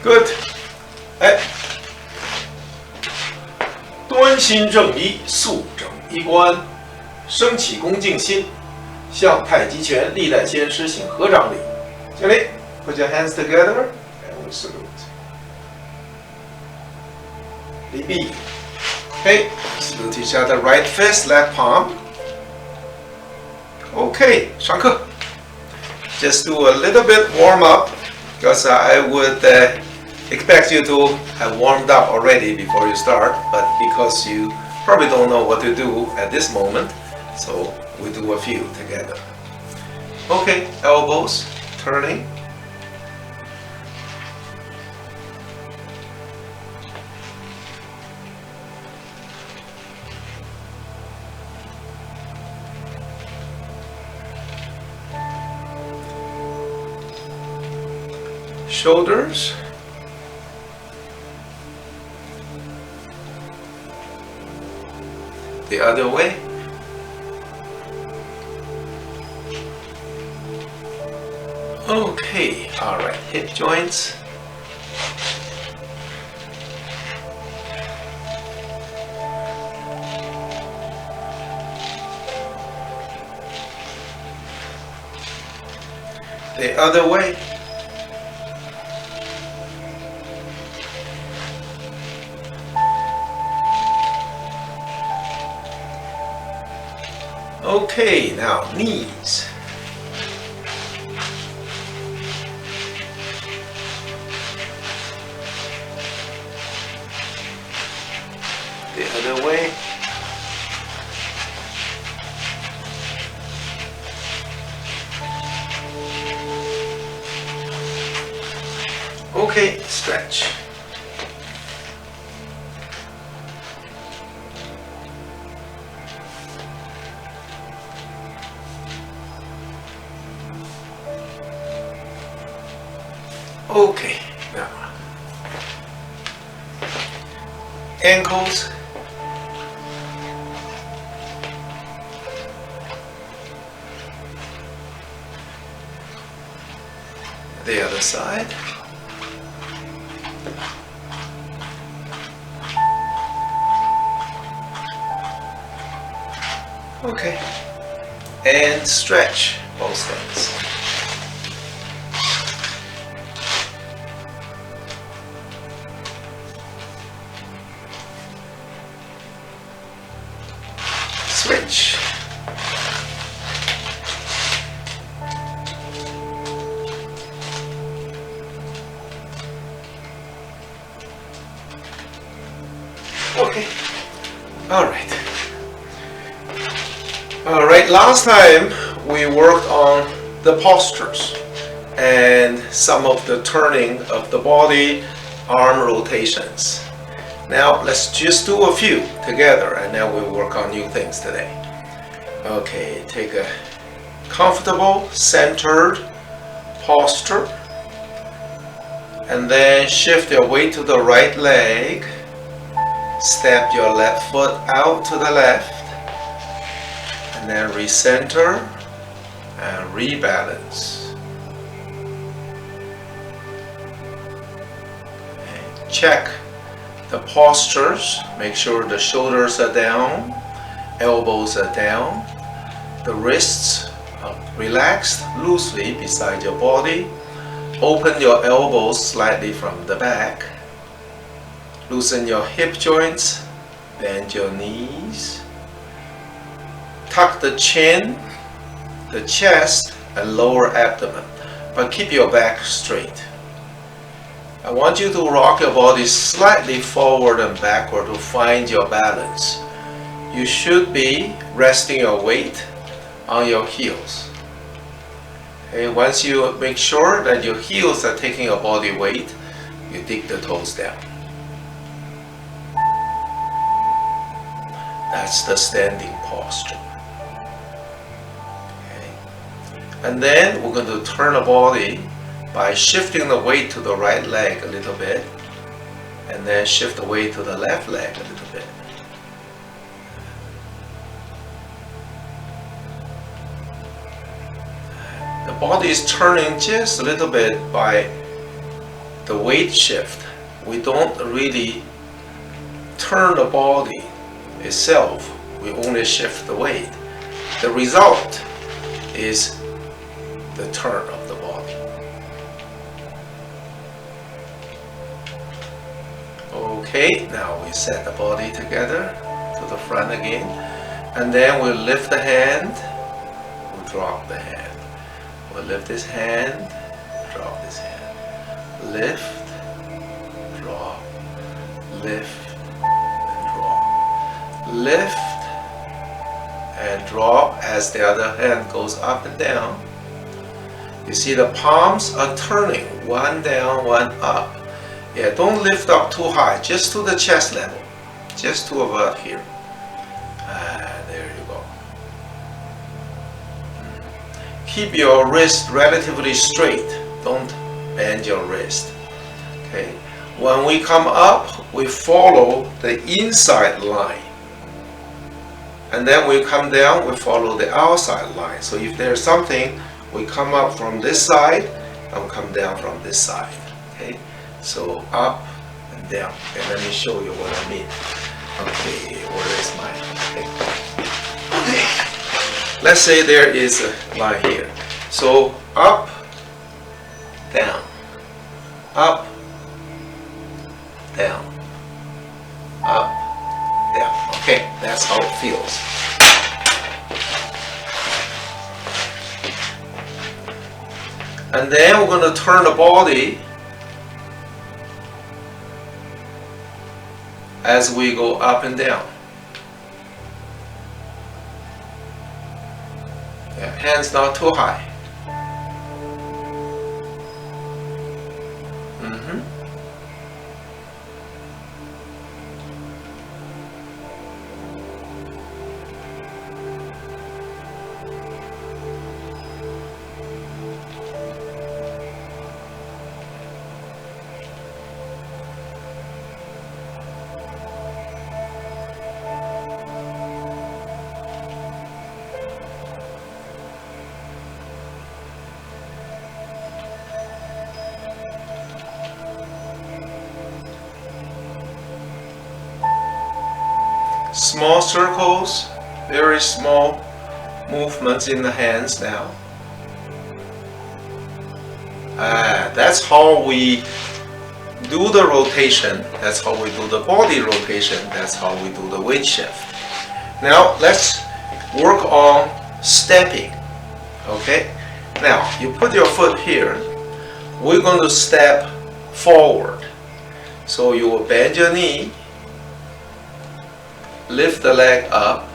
Good。哎，端心正一，肃整衣冠，升起恭敬心，向太极拳历代先师行合掌礼。敬礼 ，Put your hands together and we salute。礼毕。Okay, salute each other. Right fist, left palm. Okay, 上课。Just do a little bit warm up because I would expect you to have warmed up already before you start, but because you probably don't know what to do at this moment, so we do a few together. Okay, elbows, turning. Shoulders. The other way. Okay, all right, hip joints. The other way. Okay, now knees. The other way. Okay, stretch. Okay, now ankles, the other side, okay, and stretch both things. Switch. Okay. All right. All right. Last time we worked on the postures and some of the turning of the body, arm rotations. Now let's just do a few together and then we'll work on new things today. Okay, take a comfortable, centered posture and then shift your weight to the right leg. Step your left foot out to the left and then recenter and rebalance. And check the postures, make sure the shoulders are down, elbows are down, the wrists are relaxed loosely beside your body. Open your elbows slightly from the back. Loosen your hip joints, bend your knees. Tuck the chin, the chest, and lower abdomen, but keep your back straight. I want you to rock your body slightly forward and backward to find your balance. You should be resting your weight on your heels. Okay, once you make sure that your heels are taking your body weight, you dig the toes down. That's the standing posture. Okay. And then we're going to turn the body by shifting the weight to the right leg a little bit and then shift the weight to the left leg a little bit. The body is turning just a little bit by the weight shift, we don't really turn the body itself, we only shift the weight. The result is the turn of the body. Okay, now we set the body together to the front again, and then we'll lift the hand, we'll drop the hand. We'll lift this hand, drop this hand. Lift, drop, lift, and drop. Lift and drop as the other hand goes up and down. You see the palms are turning, one down, one up. Yeah, don't lift up too high, just to the chest level, just to about here. There you go. Keep your wrist relatively straight, don't bend your wrist. Okay. When we come up, we follow the inside line. And then we come down, we follow the outside line. So if there's something, we come up from this side and come down from this side. Okay. So up and down. Okay, let me show you what I mean. Okay, where is my... Okay. Let's say there is a line here. So up, down, up, down, up, down. Okay, that's how it feels. And then we're going to turn the body as we go up and down. Yeah, hands not too high. Small circles, very small movements in the hands now. That's how we do the rotation, that's how we do the body rotation, that's how we do the weight shift. Now let's work on stepping. Okay, now you put your foot here, we're going to step forward. So you will bend your knee, lift the leg up,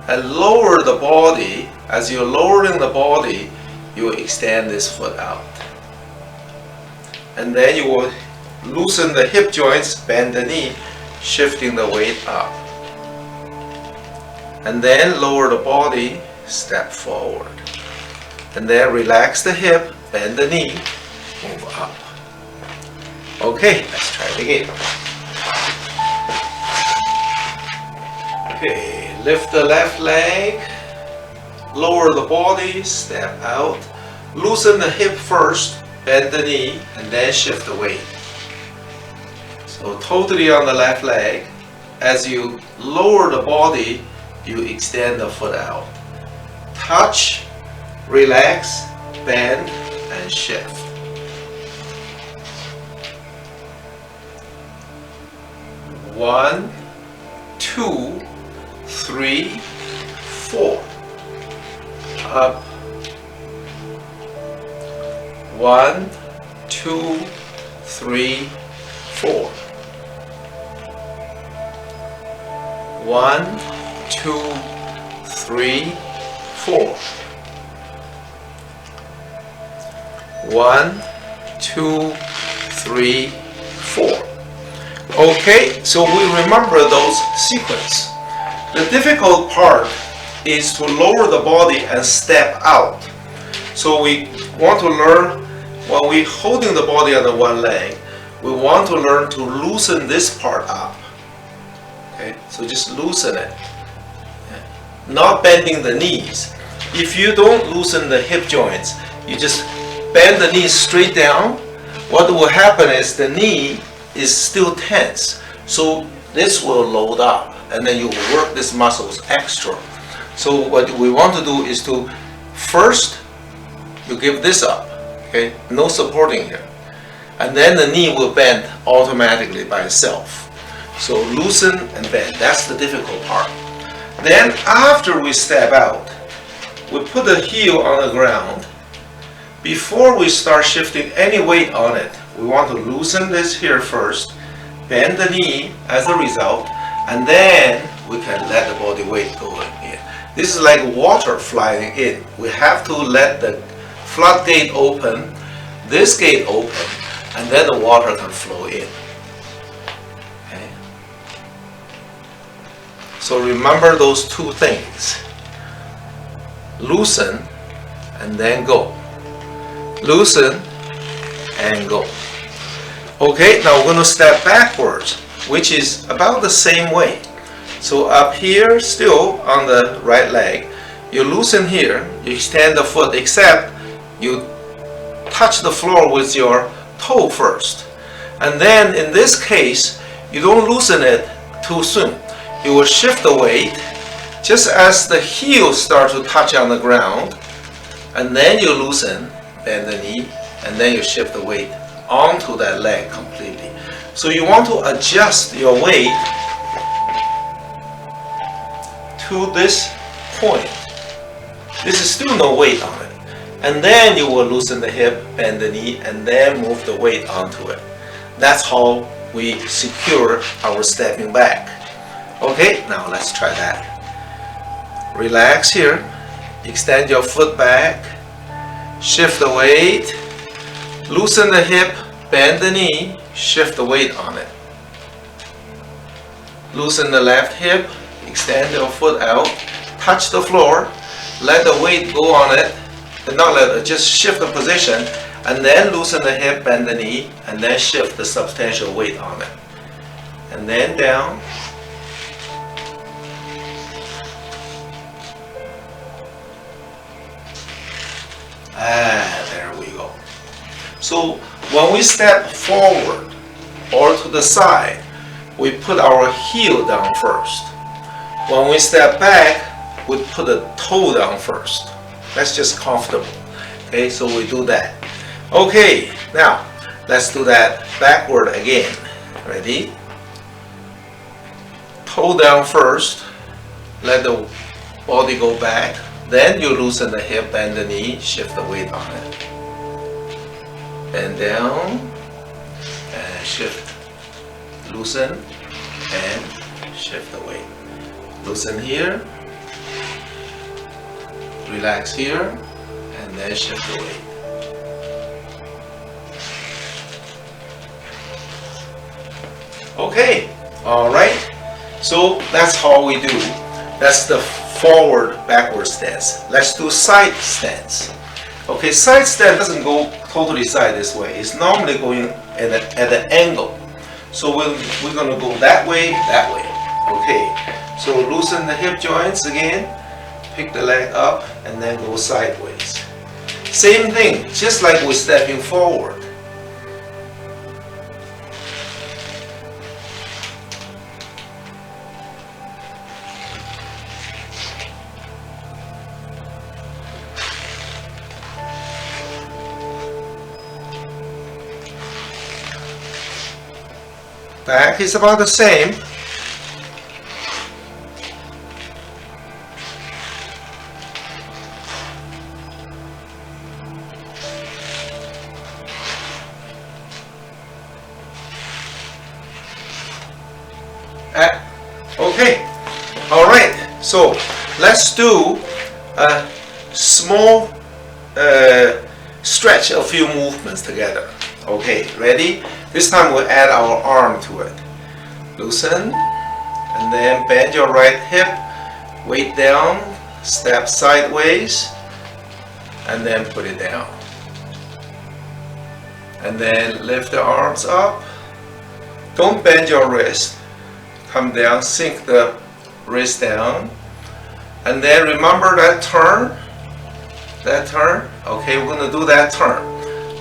and lower the body. As you're lowering the body, you will extend this foot out. And then you will loosen the hip joints, bend the knee, shifting the weight up. And then lower the body, step forward. And then relax the hip, bend the knee, move up. Okay, let's try it again. Okay, lift the left leg, lower the body, step out, loosen the hip first, bend the knee, and then shift the weight. So totally on the left leg. As you lower the body, you extend the foot out. Touch, relax, bend, and shift. One, two, 3, 4. Up. 1, 2, 3, 4. 1, 2, 3, 4. 1, 2, 3, 4. Okay, so we remember those sequence. The difficult part is to lower the body and step out. So we want to learn, when we're holding the body on the one leg, we want to learn to loosen this part up. Okay, so just loosen it. Not bending the knees. If you don't loosen the hip joints, you just bend the knees straight down. what will happen is the knee is still tense. So this will load up, and then you work these muscles extra. So what we want to do is to first you give this up, okay, no supporting here, and then the knee will bend automatically by itself. So loosen and bend, that's the difficult part. Then after we step out, we put the heel on the ground. Before we start shifting any weight on it, we want to loosen this here first, bend the knee as a result, and then we can let the body weight go in. This is like water flying in. We have to let the floodgate open, this gate open, and then the water can flow in. Okay? So remember those two things. Loosen and then go. Loosen and go. Okay, now we're going to step backwards, which is about the same way. So up here, still on the right leg, you loosen here, you extend the foot, except you touch the floor with your toe first. And then in this case, you don't loosen it too soon. You will shift the weight just as the heel starts to touch on the ground, and then you loosen, bend the knee, and then you shift the weight onto that leg completely. So you want to adjust your weight to this point. This is still no weight on it. And then you will loosen the hip, bend the knee, and then move the weight onto it. That's how we secure our stepping back. Okay, now let's try that. Relax here, extend your foot back, shift the weight, loosen the hip, bend the knee, shift the weight on it. Loosen the left hip, extend your foot out, touch the floor, let the weight go on it, and not let it, just shift the position, and then loosen the hip, bend the knee, and then shift the substantial weight on it. And then down. There we go. So when we step forward or to the side, we put our heel down first. When we step back, we put the toe down first. That's just comfortable. Okay, so we do that. Okay, now let's do that backward again. Ready? Toe down first. Let the body go back. Then you loosen the hip, bend the knee, shift the weight on it. Bend down and shift. Loosen and shift the weight. Loosen here. Relax here, and then shift the weight. Okay, alright. So that's how we do. That's the forward backward stance. Let's do side stance. Okay, side stance doesn't go totally side this way. It's normally going at an angle. So we're going to go that way, that way. Okay, so loosen the hip joints again, pick the leg up, and then go sideways. Same thing, just like we're stepping forward. Back is about the same. Okay, all right, so let's do a small stretch, a few movements together. Okay, ready? This time we'll add our arm to it. Loosen, and then bend your right hip, weight down, step sideways, and then put it down. And then lift the arms up. Don't bend your wrist. Come down, sink the wrist down. And then remember that turn. That turn. Okay, we're going to do that turn.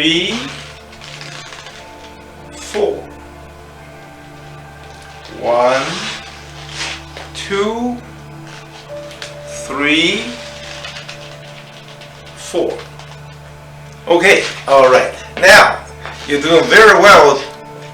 3, 4. 1, 2, 3, 4. Okay, all right. Now, you're doing very well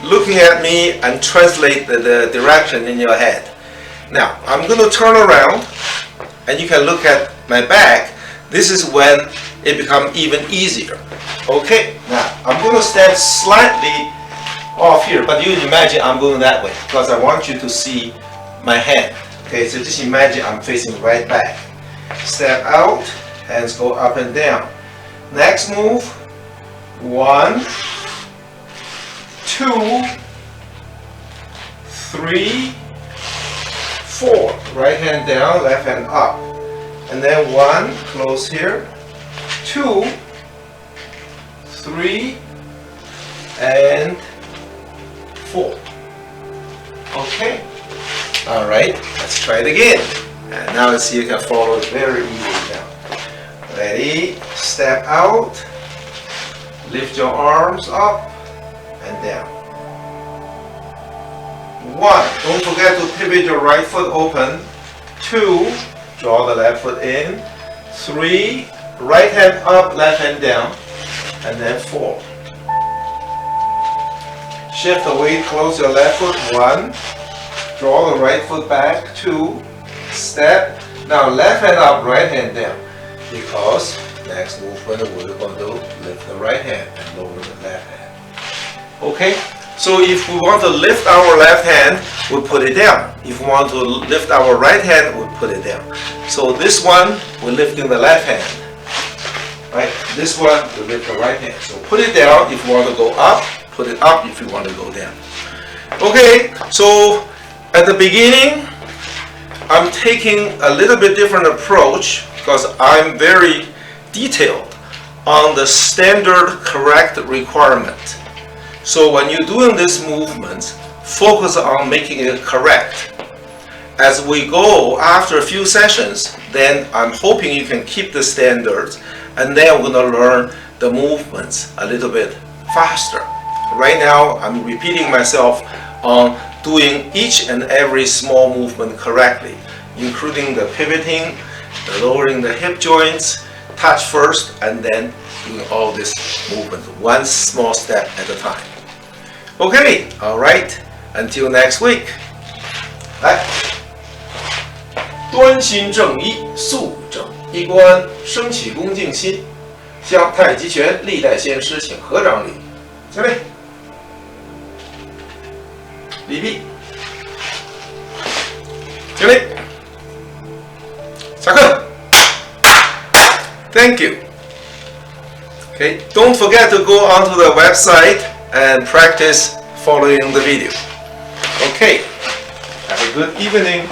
looking at me and translate the direction in your head. Now, I'm going to turn around and you can look at my back. This is when it becomes even easier. Okay, now I'm going to stand slightly off here, but you imagine I'm going that way because I want you to see my hand. Okay, so just imagine I'm facing right back. Step out, hands go up and down. Next move, 1, 2, 3, 4. Right hand down, left hand up. And then 1, close here. 2, 3, and 4. Okay. All right. Let's try it again. And now let's see if you can follow it very easily now. Ready? Step out. Lift your arms up and down. 1. Don't forget to pivot your right foot open. 2. Draw the left foot in. 3. Right hand up, left hand down. And then 4. Shift the weight, close your left foot. 1. Draw the right foot back. 2. Step. Now left hand up, right hand down. Because next movement we're going to lift the right hand and lower the left hand. Okay? So if we want to lift our left hand, we put it down. If we want to lift our right hand, we put it down. So this one, we're lifting the left hand. Right? This one, we lift the right hand. So put it down if you want to go up. Put it up if you want to go down. Okay, so at the beginning, I'm taking a little bit different approach because I'm very detailed on the standard correct requirement. So when you're doing this movement, focus on making it correct. As we go after a few sessions, then I'm hoping you can keep the standards, and then we're going to learn the movements a little bit faster. Right now, I'm repeating myself on doing each and every small movement correctly, including the pivoting, the lowering the hip joints, touch first, and then doing all this movement, one small step at a time. Okay, all right, until next week. 来，端心正一，肃整衣冠，升起恭敬心，向太极拳历代先师请合掌礼。下面，礼毕。下面，下课。Thank you. Okay, don't forget to go onto the website and practice following the video. Okay, have a good evening.